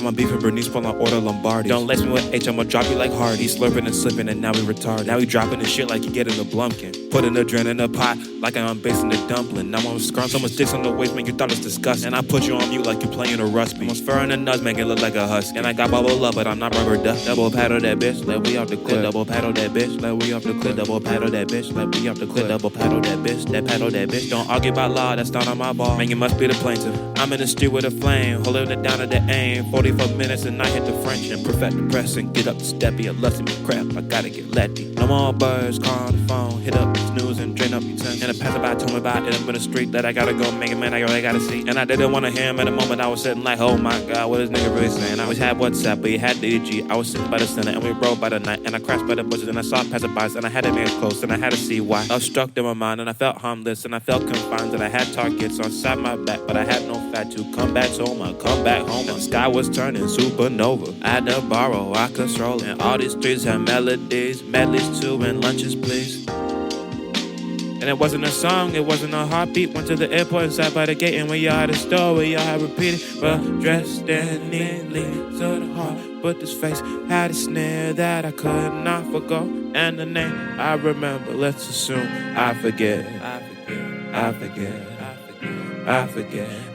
my beef and Bernice pull on order Lombardi. Don't lace me with H, I'ma drop you like Hardy. Slurping and slipping and now we retarded. Now we dropping the shit like you get in the Blumpkin. Putting the drain in the pot like I'm basing the dumpling. Now I'm scrum so much dicks on the waist, man, you thought it's disgusting. And I put you on mute like you playing a rust beat. Almost fur in the nuts, make it look like a husk. And I got bubble up, but I'm not rubber duck. Double paddle that bitch, like we off the clip. Double paddle that bitch, like we off the clip. Double paddle that bitch, like we off the clip. Double paddle that bitch, that paddle that bitch. Don't argue about law, that's not on my ball. Man, you must be the plaintiff. I'm in the street with a flame, holding it down at the aim. 44 minutes and I hit the French and perfect the press and get up the step. Be a lusty crap, I gotta get letty. No more birds, call on the phone, hit up the snooze and drain up your tongue. And a passerby told me about it up in the street that I gotta go make it, man, I really gotta see. And I didn't wanna hear him at the moment. I was sitting like, oh my god, what is nigga really saying? I always had WhatsApp, but he had the EG. I was sitting by the center and we rode by the night. And I crashed by the bushes and I saw passerbys and I had to make it close and I had to see why. I was struck in my mind and I felt harmless and I felt confined and I had targets on side my back, but I had no fat to come back home. I come back home and the sky was turning supernova. I had to borrow, I control it. And all these streets have melodies, medleys too, and lunches please. And it wasn't a song, it wasn't a heartbeat. Went to the airport and sat by the gate and we all had a store, we all had repeated. But dressed in neatly to the heart, but this face had a sneer that I could not forgo. And the name I remember, let's assume I forget.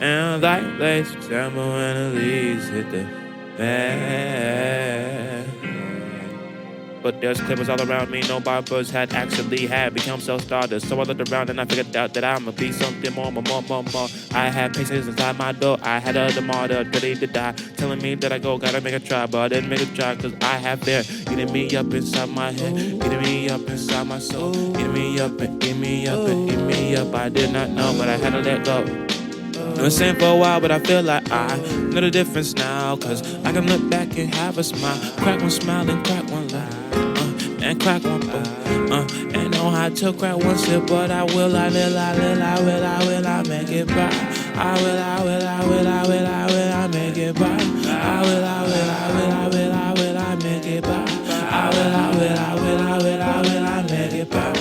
And like late September when the leaves hit the fan. But there's clippers all around me, no barbers had actually had become self-starters. So I looked around and I figured out that I'ma be something more. I had patients inside my door, I had a martyr ready to die, telling me that I gotta make a try, but I didn't make a try cause I have fear, eating me up inside my head, eating me up inside my soul, eating me up and eat me up and eat me up. I did not know, but I had to let go. I've been saying for a while, but I feel like I know the difference now. Cause I can look back and have a smile, crack one smile and crack one laugh, and crack one ain't know how to crack one sip, but I will make it by. I will make it by. I make it by. I make it by.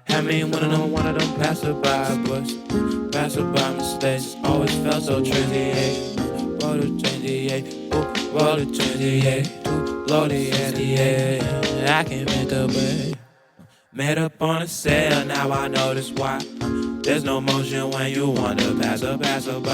I mean, one of them passerby bush, passerby mistakes always felt so trendy. Roll the 28, roll the 28, load the 88. I can make a break. Made up on a sale, now I notice why. There's no motion when you want to pass a passerby.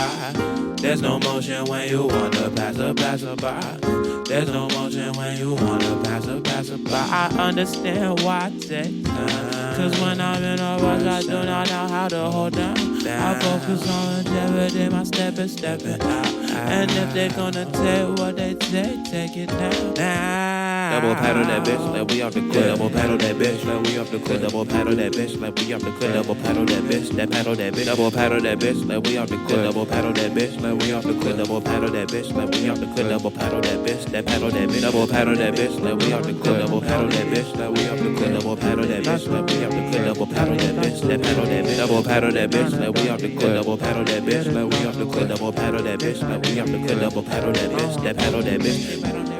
There's no motion when you want to pass a passerby. There's no motion when you want to pass a passerby. I understand why it takes time. Cause when I'm in a rush, I do not know how to hold down. I focus on longevity, my step is stepping out. And if they're gonna take what they take it down. Double paddle that bitch, like we off the clip. Double paddle that bitch, like we off the clip. Double paddle that bitch, like we off the clip. Double paddle that bitch, that paddle that bitch. Double paddle that bitch, like we off the clip. Double paddle that bitch, like we off the clip. Double paddle that bitch, like we off the clip. Double paddle that bitch, that paddle that bitch. Double paddle that bitch, like we off the clip. Double paddle that bitch, like we off the clip. Double paddle that bitch, like we off the clip. Double paddle that bitch, that paddle that bitch. Double paddle that bitch, like we off the clip. Double paddle that bitch, like we off the clip. Double paddle that bitch, like we off the clip. Double paddle that bitch, that paddle that bitch.